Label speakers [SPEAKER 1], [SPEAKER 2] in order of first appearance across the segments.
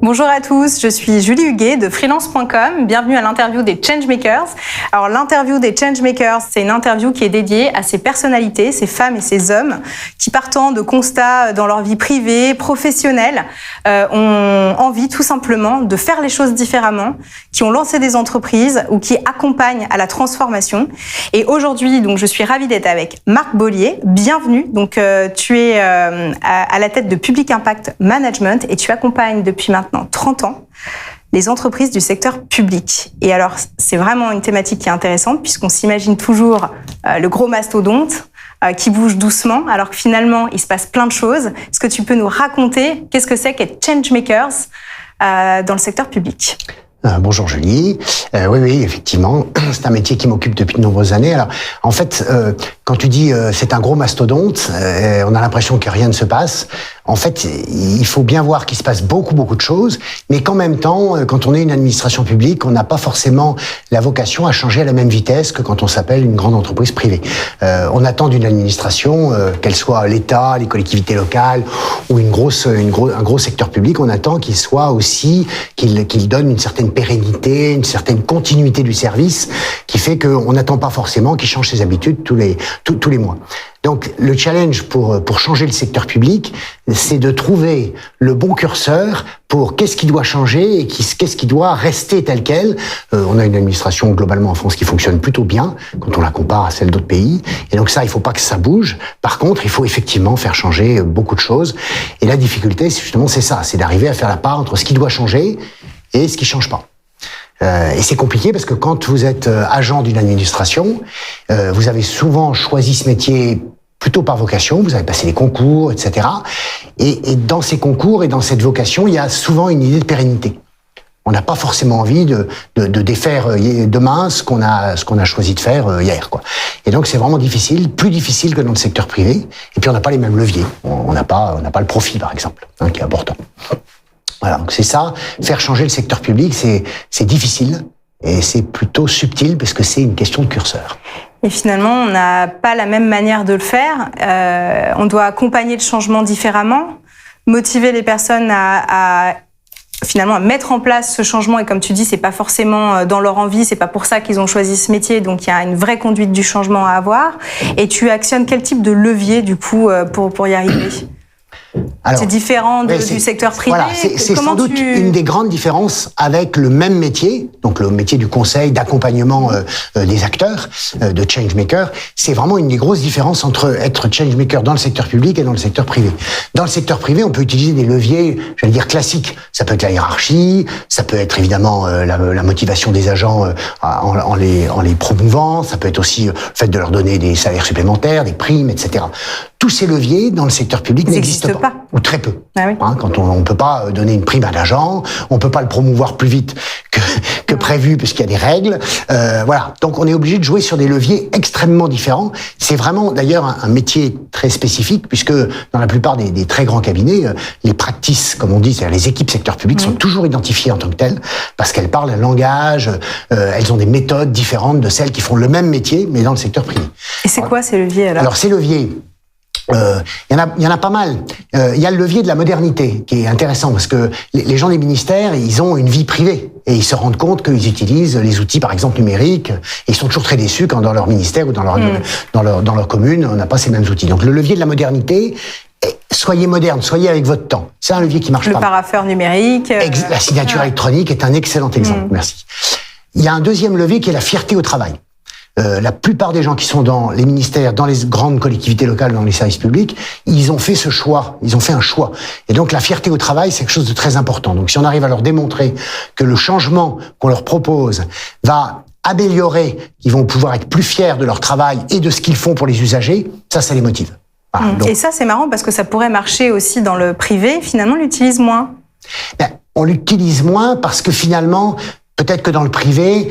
[SPEAKER 1] Bonjour à tous, je suis Julie Huguet de freelance.com. Bienvenue à l'interview des Changemakers. Alors l'interview des Changemakers, c'est une interview qui est dédiée à ces personnalités, ces femmes et ces hommes qui, partant de constats dans leur vie privée, professionnelle, ont envie tout simplement de faire les choses différemment, qui ont lancé des entreprises ou qui accompagnent à la transformation. Et aujourd'hui, donc, je suis ravie d'être avec Marc Bollier. Bienvenue. Donc tu es à la tête de Public Impact Management et tu accompagnes depuis maintenant 30 ans les entreprises du secteur public. Et alors, c'est vraiment une thématique qui est intéressante puisqu'on s'imagine toujours le gros mastodonte qui bouge doucement, alors que finalement, il se passe plein de choses. Est-ce que tu peux nous raconter qu'est-ce que c'est qu'être Changemakers dans le secteur public ?
[SPEAKER 2] Bonjour Julie. Oui, effectivement, c'est un métier qui m'occupe depuis de nombreuses années. Alors, en fait, quand tu dis c'est un gros mastodonte, on a l'impression que rien ne se passe. En fait, il faut bien voir qu'il se passe beaucoup de choses, mais qu'en même temps, quand on est une administration publique, on n'a pas forcément la vocation à changer à la même vitesse que quand on s'appelle une grande entreprise privée. On attend d'une administration, qu'elle soit l'État, les collectivités locales ou un gros secteur public, on attend qu'il soit aussi, qu'il donne une certaine pérennité, une certaine continuité du service, qui fait qu'on n'attend pas forcément qu'il change ses habitudes tous les mois. Donc, le challenge pour changer le secteur public, c'est de trouver le bon curseur pour qu'est-ce qui doit changer et qu'est-ce qui doit rester tel quel. On a une administration globalement en France qui fonctionne plutôt bien quand on la compare à celle d'autres pays. Et donc ça, il faut pas que ça bouge. Par contre, il faut effectivement faire changer beaucoup de choses. Et la difficulté, c'est ça, c'est d'arriver à faire la part entre ce qui doit changer et ce qui change pas. Et c'est compliqué parce que quand vous êtes agent d'une administration, vous avez souvent choisi ce métier plutôt par vocation, vous avez passé des concours, etc. Et dans ces concours et dans cette vocation, il y a souvent une idée de pérennité. On n'a pas forcément envie de défaire demain ce qu'on a choisi de faire hier, quoi. Et donc c'est vraiment difficile, plus difficile que dans le secteur privé. Et puis on n'a pas les mêmes leviers. On n'a pas le profit, par exemple, qui est important. Voilà, donc c'est ça. Faire changer le secteur public, c'est difficile et c'est plutôt subtil parce que c'est une question de curseur.
[SPEAKER 1] Et finalement, on n'a pas la même manière de le faire. On doit accompagner le changement différemment, motiver les personnes à finalement à mettre en place ce changement. Et comme tu dis, c'est pas forcément dans leur envie, c'est pas pour ça qu'ils ont choisi ce métier. Donc il y a une vraie conduite du changement à avoir. Et tu actionnes quel type de levier du coup pour y arriver ? Alors, c'est différent du secteur privé.
[SPEAKER 2] Voilà, c'est sans doute une des grandes différences avec le même métier, donc le métier du conseil, d'accompagnement des acteurs, de changemaker. C'est vraiment une des grosses différences entre être changemaker dans le secteur public et dans le secteur privé. Dans le secteur privé, on peut utiliser des leviers, j'allais dire classiques. Ça peut être la hiérarchie, ça peut être évidemment la motivation des agents en les promouvant, ça peut être aussi le fait de leur donner des salaires supplémentaires, des primes, etc. Tous ces leviers dans le secteur public n'existent pas, ou très peu.
[SPEAKER 1] Ah oui.
[SPEAKER 2] Quand on peut pas donner une prime à l'agent, on peut pas le promouvoir plus vite que prévu parce qu'il y a des règles. Voilà. Donc on est obligé de jouer sur des leviers extrêmement différents. C'est vraiment d'ailleurs un métier très spécifique puisque dans la plupart des très grands cabinets, les practices, comme on dit, c'est-à-dire les équipes secteur public, sont toujours identifiées en tant que telles parce qu'elles parlent un langage, elles ont des méthodes différentes de celles qui font le même métier mais dans le secteur privé.
[SPEAKER 1] Et c'est quoi ces leviers alors ?
[SPEAKER 2] Alors ces leviers, il y en a pas mal. Il y a le levier de la modernité qui est intéressant parce que les gens des ministères, ils ont une vie privée et ils se rendent compte qu'ils utilisent les outils, par exemple numériques, et ils sont toujours très déçus quand dans leur ministère ou dans leur commune, on n'a pas ces mêmes outils. Donc le levier de la modernité, soyez moderne, soyez avec votre temps. C'est un levier qui marche pas.
[SPEAKER 1] Le parapheur numérique.
[SPEAKER 2] La signature électronique est un excellent exemple. Merci. Il y a un deuxième levier qui est la fierté au travail. La plupart des gens qui sont dans les ministères, dans les grandes collectivités locales, dans les services publics, ils ont fait ce choix, ils ont fait un choix. Et donc la fierté au travail, c'est quelque chose de très important. Donc si on arrive à leur démontrer que le changement qu'on leur propose va améliorer, qu'ils vont pouvoir être plus fiers de leur travail et de ce qu'ils font pour les usagers, ça les motive. Voilà, donc,
[SPEAKER 1] et ça, c'est marrant parce que ça pourrait marcher aussi dans le privé. Finalement, on l'utilise moins.
[SPEAKER 2] On l'utilise moins parce que finalement, peut-être que dans le privé,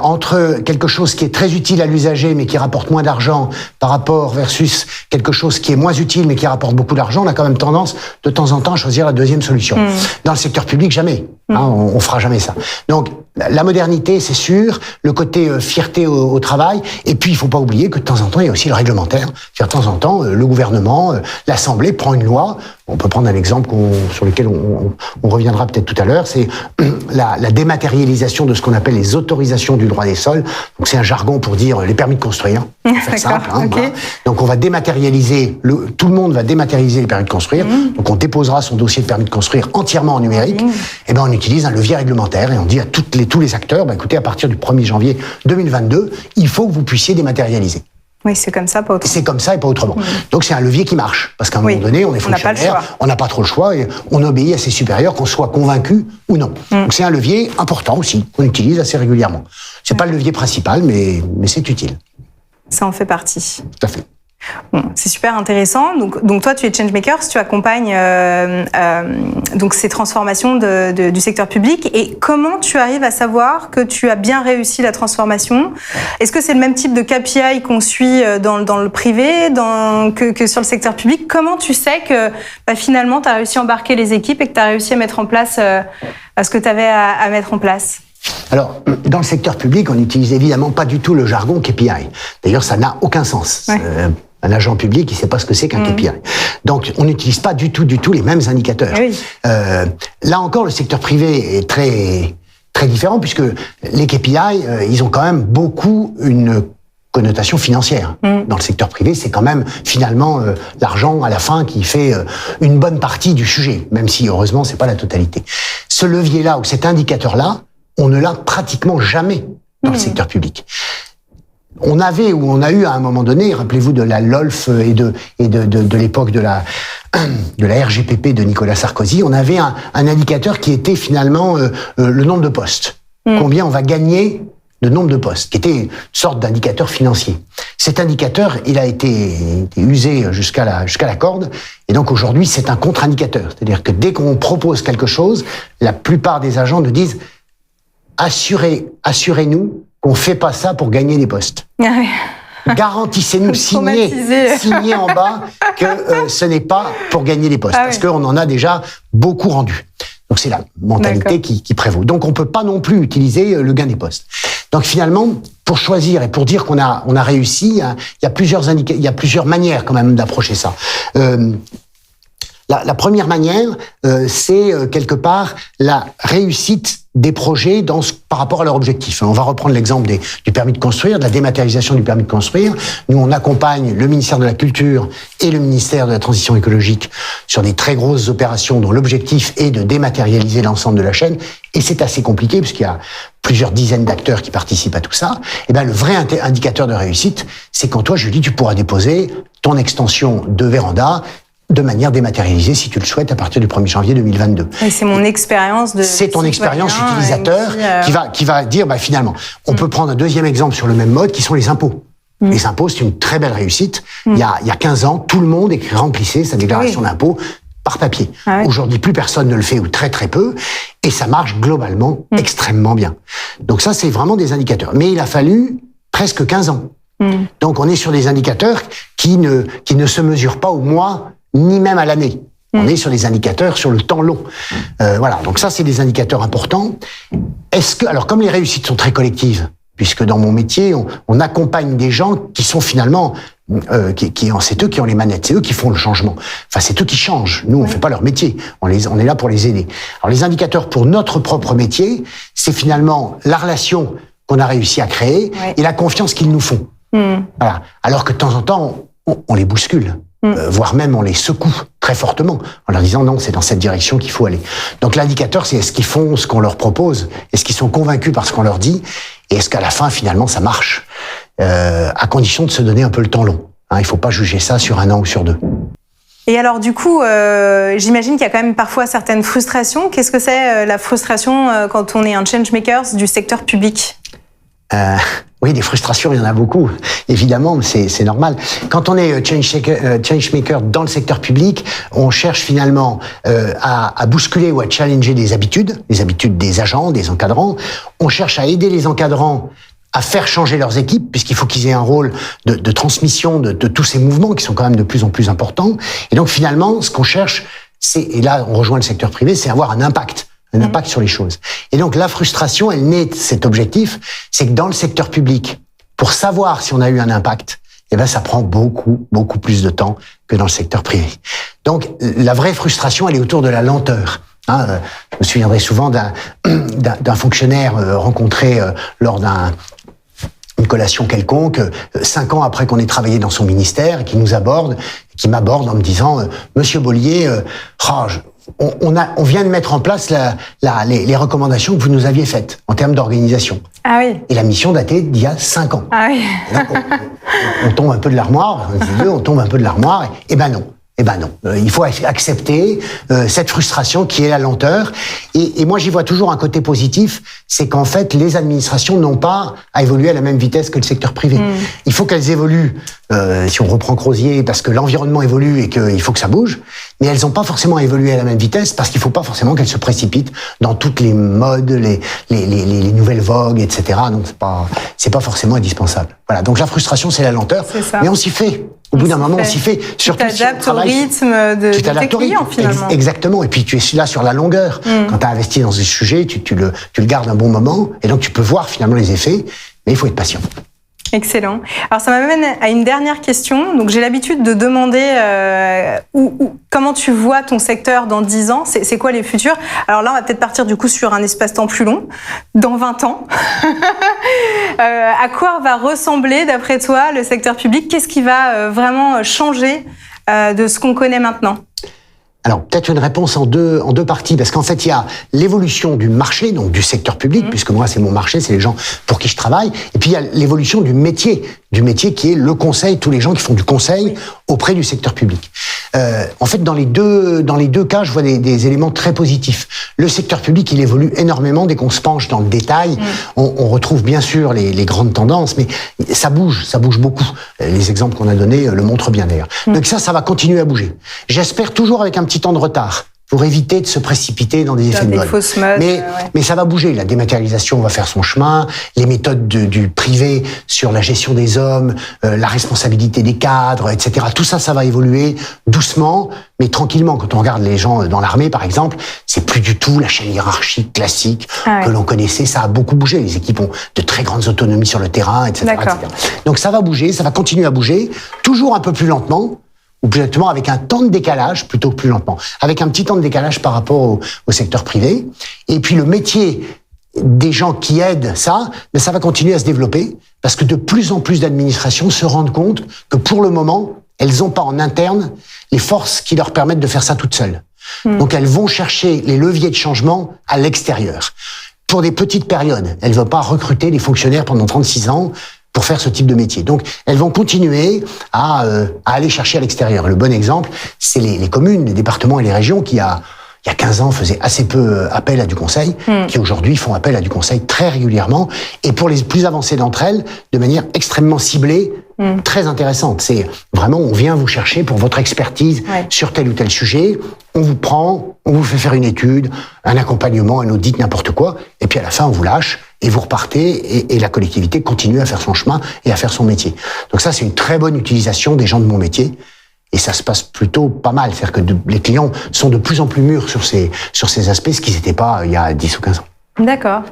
[SPEAKER 2] entre quelque chose qui est très utile à l'usager mais qui rapporte moins d'argent par rapport versus quelque chose qui est moins utile mais qui rapporte beaucoup d'argent, on a quand même tendance de temps en temps à choisir la deuxième solution. Dans le secteur public, jamais. On fera jamais ça. Donc la modernité, c'est sûr, le côté fierté au travail, et puis il faut pas oublier que de temps en temps il y a aussi le réglementaire. De temps en temps, le gouvernement, l'Assemblée prend une loi. On peut prendre un exemple sur lequel on reviendra peut-être tout à l'heure, c'est la dématérialisation de ce qu'on appelle les autorisations du droit des sols. Donc c'est un jargon pour dire les permis de construire. Pour faire simple. Okay. Voilà. Donc on va dématérialiser, tout le monde va dématérialiser les permis de construire. Donc on déposera son dossier de permis de construire entièrement en numérique. Et ben on utilise un levier réglementaire et on dit à tous les acteurs, écoutez, à partir du 1er janvier 2022, il faut que vous puissiez dématérialiser.
[SPEAKER 1] Oui, c'est comme ça, pas autrement.
[SPEAKER 2] C'est comme ça et pas autrement. Donc c'est un levier qui marche. Parce qu'à un moment donné, on est fonctionnaire, on n'a pas trop le choix et on obéit à ses supérieurs, qu'on soit convaincu ou non. Donc c'est un levier important aussi, qu'on utilise assez régulièrement. C'est pas le levier principal, mais c'est utile.
[SPEAKER 1] Ça en fait partie.
[SPEAKER 2] Tout à fait.
[SPEAKER 1] Bon, c'est super intéressant. Donc toi, tu es Changemakers, tu accompagnes donc ces transformations du secteur public. Et comment tu arrives à savoir que tu as bien réussi la transformation? Est-ce que c'est le même type de KPI qu'on suit dans le privé que sur le secteur public? Comment tu sais que finalement, tu as réussi à embarquer les équipes et que tu as réussi à mettre en place ce que tu avais à mettre en place?
[SPEAKER 2] Alors, dans le secteur public, on n'utilise évidemment pas du tout le jargon KPI. D'ailleurs, ça n'a aucun sens. Ouais. Un agent public, il ne sait pas ce que c'est qu'un KPI. Donc, on n'utilise pas du tout les mêmes indicateurs. Oui. Là encore, le secteur privé est très, très différent puisque les KPI, ils ont quand même beaucoup une connotation financière. Dans le secteur privé, c'est quand même finalement l'argent à la fin qui fait une bonne partie du sujet, même si heureusement, c'est pas la totalité. Ce levier-là ou cet indicateur-là, on ne l'a pratiquement jamais dans le secteur public. On a eu à un moment donné, rappelez-vous de la LOLF et de l'époque de la RGPP de Nicolas Sarkozy, on avait un indicateur qui était finalement le nombre de postes. Combien on va gagner de nombre de postes, qui était une sorte d'indicateur financier. Cet indicateur, il a été usé jusqu'à la corde, et donc aujourd'hui, c'est un contre-indicateur. C'est-à-dire que dès qu'on propose quelque chose, la plupart des agents nous disent assurez-nous qu'on fait pas ça pour gagner des postes. Ah oui. Garantissez-nous, signez en bas que ce n'est pas pour gagner des postes, parce qu'on en a déjà beaucoup rendu. Donc c'est la mentalité qui prévaut. Donc on peut pas non plus utiliser le gain des postes. Donc finalement, pour choisir et pour dire qu'on a réussi, il y a plusieurs manières quand même d'approcher ça. La première manière, c'est quelque part la réussite des projets par rapport à leur objectif. On va reprendre l'exemple du permis de construire, de la dématérialisation du permis de construire. Nous, on accompagne le ministère de la Culture et le ministère de la Transition écologique sur des très grosses opérations dont l'objectif est de dématérialiser l'ensemble de la chaîne. Et c'est assez compliqué puisqu'il y a plusieurs dizaines d'acteurs qui participent à tout ça. Et ben, le vrai indicateur de réussite, c'est quand toi, Julie, tu pourras déposer ton extension de véranda de manière dématérialisée, si tu le souhaites, à partir du 1er janvier 2022.
[SPEAKER 1] Et c'est mon expérience
[SPEAKER 2] C'est ton expérience utilisateur qui va dire, finalement, on peut prendre un deuxième exemple sur le même mode, qui sont les impôts. Les impôts, c'est une très belle réussite. Il y a 15 ans, tout le monde remplissait sa déclaration d'impôt par papier. Aujourd'hui, plus personne ne le fait, ou très très peu, et ça marche globalement extrêmement bien. Donc ça, c'est vraiment des indicateurs. Mais il a fallu presque 15 ans. Donc on est sur des indicateurs qui ne se mesurent pas au mois, ni même à l'année. On est sur des indicateurs sur le temps long. Voilà, donc ça, c'est des indicateurs importants. Alors, comme les réussites sont très collectives, puisque dans mon métier, on accompagne des gens qui sont finalement, c'est eux qui ont les manettes, c'est eux qui font le changement. Enfin, c'est eux qui changent. Nous, on fait pas leur métier. On est là pour les aider. Alors, les indicateurs pour notre propre métier, c'est finalement la relation qu'on a réussi à créer et la confiance qu'ils nous font. Voilà. Alors que de temps en temps, on les bouscule. Voire même on les secoue très fortement en leur disant non, c'est dans cette direction qu'il faut aller. Donc l'indicateur, c'est est-ce qu'ils font ce qu'on leur propose, est-ce qu'ils sont convaincus par ce qu'on leur dit, et est-ce qu'à la fin finalement ça marche, à condition de se donner un peu le temps long. Il ne faut pas juger ça sur 1 an ou sur 2.
[SPEAKER 1] Et alors du coup, j'imagine qu'il y a quand même parfois certaines frustrations. Qu'est-ce que c'est la frustration quand on est un changemakers du secteur public?
[SPEAKER 2] Oui, des frustrations, il y en a beaucoup. Évidemment, c'est normal. Quand on est changemaker dans le secteur public, on cherche finalement à bousculer ou à challenger les habitudes des agents, des encadrants. On cherche à aider les encadrants à faire changer leurs équipes, puisqu'il faut qu'ils aient un rôle de transmission de tous ces mouvements qui sont quand même de plus en plus importants. Et donc finalement, ce qu'on cherche, et là on rejoint le secteur privé, c'est avoir un impact un impact sur les choses. Et donc la frustration, elle naît de cet objectif, c'est que dans le secteur public, pour savoir si on a eu un impact, eh ben ça prend beaucoup plus de temps que dans le secteur privé. Donc la vraie frustration, elle est autour de la lenteur. Je me souviendrai souvent d'un fonctionnaire rencontré lors une collation quelconque, 5 ans après qu'on ait travaillé dans son ministère, qui m'aborde en me disant Monsieur Bollier, on vient de mettre en place les recommandations que vous nous aviez faites en termes d'organisation.
[SPEAKER 1] Ah oui.
[SPEAKER 2] Et la mission datait d'il y a 5 ans.
[SPEAKER 1] Ah oui.
[SPEAKER 2] Et donc, on tombe un peu de l'armoire, on tombe un peu de l'armoire, et ben non. Il faut accepter cette frustration qui est la lenteur. Et moi, j'y vois toujours un côté positif, c'est qu'en fait, les administrations n'ont pas à évoluer à la même vitesse que le secteur privé. Il faut qu'elles évoluent, si on reprend Crozier, parce que l'environnement évolue et qu'il faut que ça bouge, mais elles n'ont pas forcément à évoluer à la même vitesse parce qu'il ne faut pas forcément qu'elles se précipitent dans toutes les modes, les nouvelles vogues, etc. Donc, c'est pas forcément indispensable. Voilà. Donc, la frustration, c'est la lenteur. Mais on s'y fait. Au bout d'un moment, on s'y fait.
[SPEAKER 1] Surtout tu t'adaptes au rythme de tes clients, finalement.
[SPEAKER 2] Exactement. Et puis, tu es là sur la longueur. Quand tu as investi dans ce sujet, tu le gardes un bon moment. Et donc, tu peux voir finalement les effets. Mais il faut être patient.
[SPEAKER 1] Excellent. Alors, ça m'amène à une dernière question. Donc, j'ai l'habitude de demander comment tu vois ton secteur dans 10 ans. C'est quoi les futurs? Alors là, on va peut-être partir du coup sur un espace-temps plus long, dans 20 ans. À quoi va ressembler, d'après toi, le secteur public? Qu'est-ce qui va vraiment changer de ce qu'on connaît maintenant?
[SPEAKER 2] Alors, peut-être une réponse en deux parties, parce qu'en fait, il y a l'évolution du marché, donc du secteur public, puisque moi, c'est mon marché, c'est les gens pour qui je travaille, et puis il y a l'évolution du métier qui est le conseil, tous les gens qui font du conseil auprès du secteur public. En fait, dans les deux cas, je vois des éléments très positifs. Le secteur public, il évolue énormément dès qu'on se penche dans le détail. On retrouve bien sûr les grandes tendances, mais ça bouge beaucoup. Les exemples qu'on a donnés le montrent bien d'ailleurs. Donc ça va continuer à bouger. J'espère toujours avec un petit temps de retard, pour éviter de se précipiter dans des effets de mode.
[SPEAKER 1] Fausses modes,
[SPEAKER 2] mais ça va bouger. La dématérialisation va faire son chemin. Les méthodes du privé sur la gestion des hommes, la responsabilité des cadres, etc. Tout ça va évoluer doucement, mais tranquillement. Quand on regarde les gens dans l'armée, par exemple, c'est plus du tout la chaîne hiérarchique classique que l'on connaissait. Ça a beaucoup bougé. Les équipes ont de très grandes autonomies sur le terrain, etc., etc. Donc ça va bouger, ça va continuer à bouger, toujours un peu plus lentement, ou plus exactement avec un temps de décalage, plutôt que plus lentement, avec un petit temps de décalage par rapport au secteur privé. Et puis le métier des gens qui aident ça, mais ça va continuer à se développer, parce que de plus en plus d'administrations se rendent compte que pour le moment, elles n'ont pas en interne les forces qui leur permettent de faire ça toutes seules. Donc elles vont chercher les leviers de changement à l'extérieur. Pour des petites périodes, elles ne veulent pas recruter des fonctionnaires pendant 36 ans pour faire ce type de métier. Donc, elles vont continuer à aller chercher à l'extérieur. Le bon exemple, c'est les communes, les départements et les régions qui, il y a 15 ans, faisaient assez peu appel à du conseil, qui aujourd'hui font appel à du conseil très régulièrement, et pour les plus avancées d'entre elles, de manière extrêmement ciblée, très intéressante. C'est vraiment, on vient vous chercher pour votre expertise sur tel ou tel sujet, on vous prend, on vous fait faire une étude, un accompagnement, un audit, n'importe quoi, et puis à la fin, on vous lâche, et vous repartez, et la collectivité continue à faire son chemin et à faire son métier. Donc ça, c'est une très bonne utilisation des gens de mon métier, et ça se passe plutôt pas mal. C'est-à-dire que les clients sont de plus en plus mûrs sur ces aspects, ce qu'ils n'étaient pas il y a 10 ou 15 ans.
[SPEAKER 1] D'accord.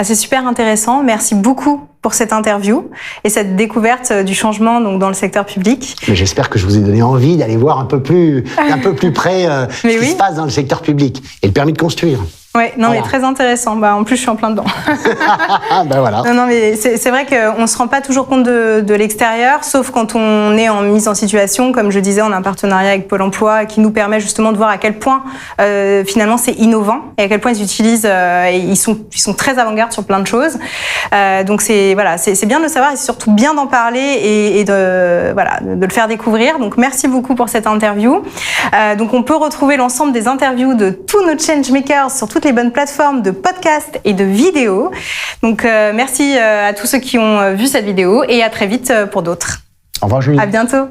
[SPEAKER 1] C'est super intéressant. Merci beaucoup pour cette interview et cette découverte du changement donc dans le secteur public.
[SPEAKER 2] Mais j'espère que je vous ai donné envie d'aller voir un peu plus près ce qui se passe dans le secteur public et le permis de construire.
[SPEAKER 1] Ouais, non, mais très intéressant. En plus, je suis en plein dedans.
[SPEAKER 2] Ben voilà.
[SPEAKER 1] Non, mais c'est vrai qu'on se rend pas toujours compte de l'extérieur, sauf quand on est en mise en situation. Comme je disais, on a un partenariat avec Pôle emploi qui nous permet justement de voir à quel point finalement c'est innovant et à quel point ils utilisent et ils sont très avant-garde sur plein de choses. Donc c'est bien de le savoir et c'est surtout bien d'en parler et de le faire découvrir. Donc merci beaucoup pour cette interview. Donc on peut retrouver l'ensemble des interviews de tous nos changemakers sur toutes les bonnes plateformes de podcasts et de vidéos. Donc merci à tous ceux qui ont vu cette vidéo et à très vite pour d'autres.
[SPEAKER 2] Au revoir Julie.
[SPEAKER 1] À bientôt.